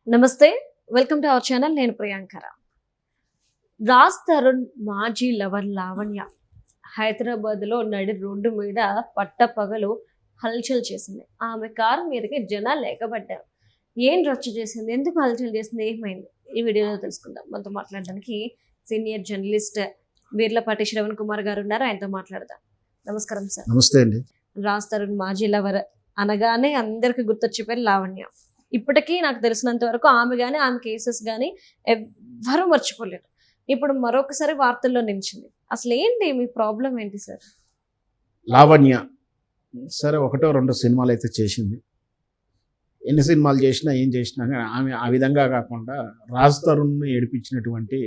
నమస్తే, welcome to our channel. నేను ప్రియాంకర. రాజ్ తరుణ్ మాజీ లవర్ లావణ్య హైదరాబాద్లో నడి రోడ్డు మీద పట్టపగలు హల్చల్ చేసింది. ఆమె కారు మీదకి జనాలు ఎగబడ్డారు. ఏం రచ్చ చేసింది, ఎందుకు హల్చల్ చేసింది, ఏమైంది, ఈ వీడియోలో తెలుసుకుందాం. మనతో మాట్లాడడానికి సీనియర్ జర్నలిస్ట్ వీర్లపాటి శ్రవణ్ కుమార్ గారు ఉన్నారు. ఆయనతో మాట్లాడదాం. నమస్కారం సార్. నమస్తే అండి. రాజ్ తరుణ్ మాజీ లవర్ అనగానే అందరికి గుర్తొచ్చే పేరు లావణ్య. ఇప్పటికీ నాకు తెలిసినంత వరకు ఆమె కానీ ఆమె కేసెస్ కానీ ఎవ్వరూ మర్చిపోలేరు. ఇప్పుడు మరొకసారి వార్తల్లో నిలిచింది. అసలు ఏంటి మీ ప్రాబ్లం ఏంటి సార్? లావణ్య సరే ఒకటో రెండో సినిమాలు అయితే చేసింది. ఎన్ని సినిమాలు చేసినా ఏం చేసినా కానీ ఆమె ఆ విధంగా కాకుండా రాజ్ తరుణ్ని ఏడిపించినటువంటి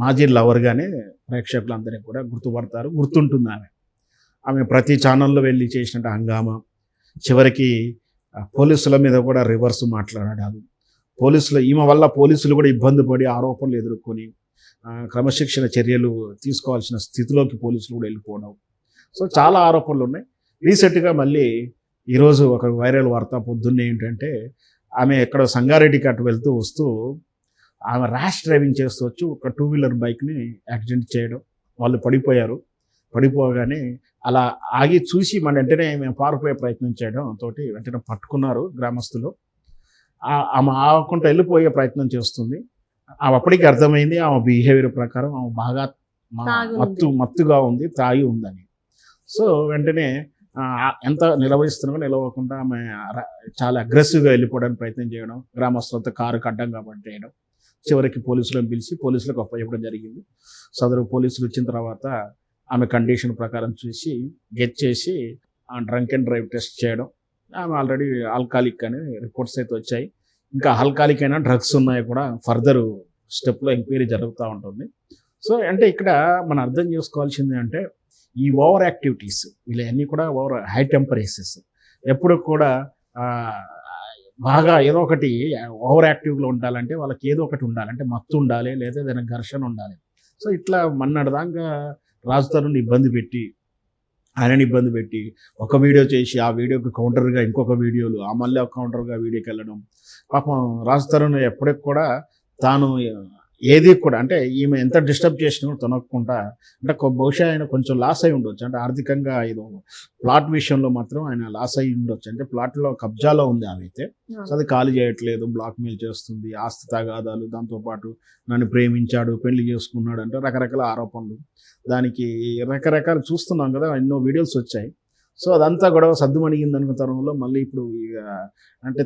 మాజీ లవర్గానే ప్రేక్షకులందరినీ కూడా గుర్తుపడతారు, గుర్తుంటుంది. ఆమె ప్రతి ఛానల్లో వెళ్ళి చేసినట్టు హంగామా, చివరికి పోలీసుల మీద కూడా రివర్స్ మాట్లాడారు. ఈమె వల్ల పోలీసులు కూడా ఇబ్బంది పడి ఆరోపణలు ఎదుర్కొని క్రమశిక్షణ చర్యలు తీసుకోవాల్సిన స్థితిలోకి పోలీసులు కూడా వెళ్ళిపోవడం. సో చాలా ఆరోపణలు ఉన్నాయి. రీసెంట్గా మళ్ళీ ఈరోజు ఒక వైరల్ వార్త పొద్దున్నే ఏంటంటే, ఆమె ఎక్కడో సంగారెడ్డికి అటు వెళ్తూ వస్తూ ఆమె ర్యాష్ డ్రైవింగ్ చేస్తూ వచ్చి ఒక 2-వీలర్ బైక్ని యాక్సిడెంట్ చేయడం. వాళ్ళు పడిపోగానే అలా ఆగి చూసి మన వెంటనే మేము పారిపోయే ప్రయత్నం చేయడం తోటి వెంటనే పట్టుకున్నారు గ్రామస్తులు. ఆమె ఆకుండా వెళ్ళిపోయే ప్రయత్నం చేస్తుంది. ఆమె అప్పటికి అర్థమైంది ఆమె బిహేవియర్ ప్రకారం ఆమె బాగా మత్తుగా ఉంది, తాగి ఉందని. సో వెంటనే ఎంత నిలవకుండా ఆమె చాలా అగ్రెసివ్గా వెళ్ళిపోవడానికి ప్రయత్నం చేయడం, గ్రామస్తులతో కారుకి అడ్డంగా పట్టేయడం, చివరికి పోలీసులను పిలిచి పోలీసులకు అప్పచెప్పడం జరిగింది. సదరు పోలీసులు వచ్చిన తర్వాత ఆమె కండిషన్ ప్రకారం చూసి గెట్ చేసి డ్రంక్ అండ్ డ్రైవ్ టెస్ట్ చేయడం. ఆమె ఆల్రెడీ ఆల్కాలిక్ అనే రిపోర్ట్స్ అయితే వచ్చాయి. ఇంకా ఆల్కాలిక్ అయినా డ్రగ్స్ ఉన్నాయి కూడా ఫర్దర్ స్టెప్లో ఎంక్వైరీ జరుగుతూ ఉంటుంది. సో అంటే ఇక్కడ మనం అర్థం చేసుకోవాల్సింది అంటే, ఈ ఓవర్ యాక్టివిటీస్ వీళ్ళన్నీ కూడా హై టెంపరేచర్స్ ఎప్పుడు కూడా బాగా ఏదో ఒకటి ఓవర్ యాక్టివ్లో ఉండాలంటే వాళ్ళకి ఏదో ఒకటి ఉండాలంటే మత్తు ఉండాలి, లేదా ఏదైనా ఘర్షణ ఉండాలి. సో ఇట్లా మన్నడదాకా రాజ్ తరుణ్ని ఇబ్బంది పెట్టి ఒక వీడియో చేసి ఆ వీడియోకి కౌంటర్గా ఇంకొక వీడియోలు, ఆ మళ్ళీ ఒక కౌంటర్గా వీడియోకి వెళ్ళడం. పాపం రాజ్ తరుణ్ ఎప్పటికి కూడా తాను ఏది కూడా అంటే ఈమె ఎంత డిస్టర్బ్ చేసినా తొనకుండా, అంటే బహుశా ఆయన కొంచెం లాస్ అయి ఉండొచ్చు. అంటే ఆర్థికంగా ఏదో ప్లాట్ విషయంలో మాత్రం ఆయన లాస్ అయి ఉండొచ్చు. అంటే ప్లాట్లో కబ్జాలో ఉంది ఆమె అయితే. సో అది ఖాళీ చేయట్లేదు, బ్లాక్మెయిల్ చేస్తుంది, ఆస్తి తగాదాలు, దాంతోపాటు నన్ను ప్రేమించాడు, పెళ్లి చేసుకున్నాడు అంటే రకరకాల ఆరోపణలు. దానికి రకరకాలు చూస్తున్నాం కదా, ఎన్నో వీడియోస్ వచ్చాయి. సో అదంతా గొడవ సద్దుమణిగింది అనుకున్న తరంలో మళ్ళీ ఇప్పుడు అంటే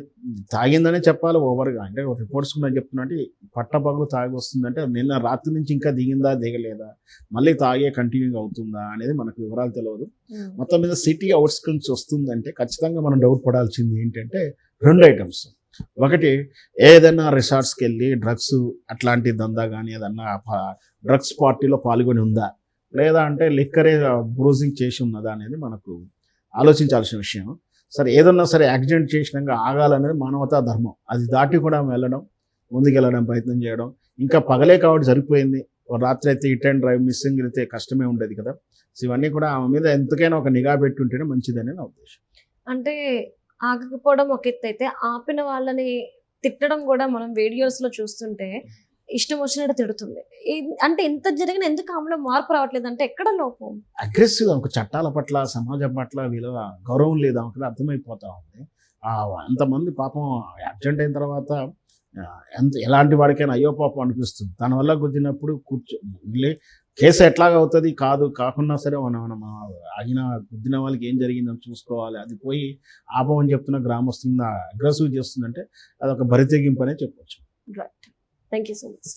తాగిందనే చెప్పాలి ఓవర్గా. అంటే రిపోర్ట్స్ కూడా చెప్తున్నా అంటే పట్టపగలు తాగి వస్తుందంటే నిన్న రాత్రి నుంచి ఇంకా దిగిందా దిగలేదా, మళ్ళీ తాగే కంటిన్యూగా అవుతుందా అనేది మనకు వివరాలు తెలియదు. మొత్తం మీద సిటీ అవుట్స్కట్స్ వస్తుందంటే ఖచ్చితంగా మనం డౌట్ పడాల్సింది ఏంటంటే 2 ఐటమ్స్. ఒకటి, ఏదైనా రిసార్ట్స్కి వెళ్ళి డ్రగ్స్ అట్లాంటి దందా కానీ ఏదన్నా డ్రగ్స్ పార్టీలో పాల్గొని ఉందా, లేదా అంటే లిక్కరే బ్రూజింగ్ చేసి ఉన్నదా అనేది మనకు ఆలోచించాల్సిన విషయం. సరే ఏదన్నా సరే యాక్సిడెంట్ చేసినాక ఆగాలనేది మానవతా ధర్మం. అది దాటి కూడా ముందుకెళ్ళడం ప్రయత్నం చేయడం. ఇంకా పగలే కాబట్టి సరిపోయింది. రాత్రి అయితే హిట్ అండ్ డ్రైవ్ మిస్సింగ్ అయితే కష్టమే ఉండేది కదా. సో ఇవన్నీ కూడా ఆమె మీద ఎంతకైనా ఒక నిఘా పెట్టుంటేనే మంచిదని నా ఉద్దేశం. అంటే ఆగకపోవడం ఒక ఎత్తు అయితే, ఆపిన వాళ్ళని తిట్టడం కూడా మనం వీడియోస్లో చూస్తుంటే ఇష్టం వచ్చినట్టు తిడుతుంది. అంటే ఎంత జరిగినా ఎందుకు ఆమెలో మార్పు రావట్లేదు, అంటే ఎక్కడ లోపం? అగ్రెసివ్ ఒక చట్టాల పట్ల, సమాజం పట్ల విలువ గౌరవం లేదు ఆమెకు అర్థమైపోతా ఉంది. అంతమంది పాపం యాక్సిడెంట్ అయిన తర్వాత ఎలాంటి వాడికైనా అయ్యో పాపం అనిపిస్తుంది. తన వల్ల గుద్దినప్పుడు కేసు ఎట్లాగా అవుతుంది కాకుండా సరే మనం గుద్దిన వాళ్ళకి ఏం జరిగిందని చూసుకోవాలి. అది పోయి ఆపమని చెప్తున్న గ్రామస్తున్న అగ్రెసివ్ చేస్తుందంటే అదొక బరితెగింపు అనే చెప్పొచ్చు. Right. Thank you so much.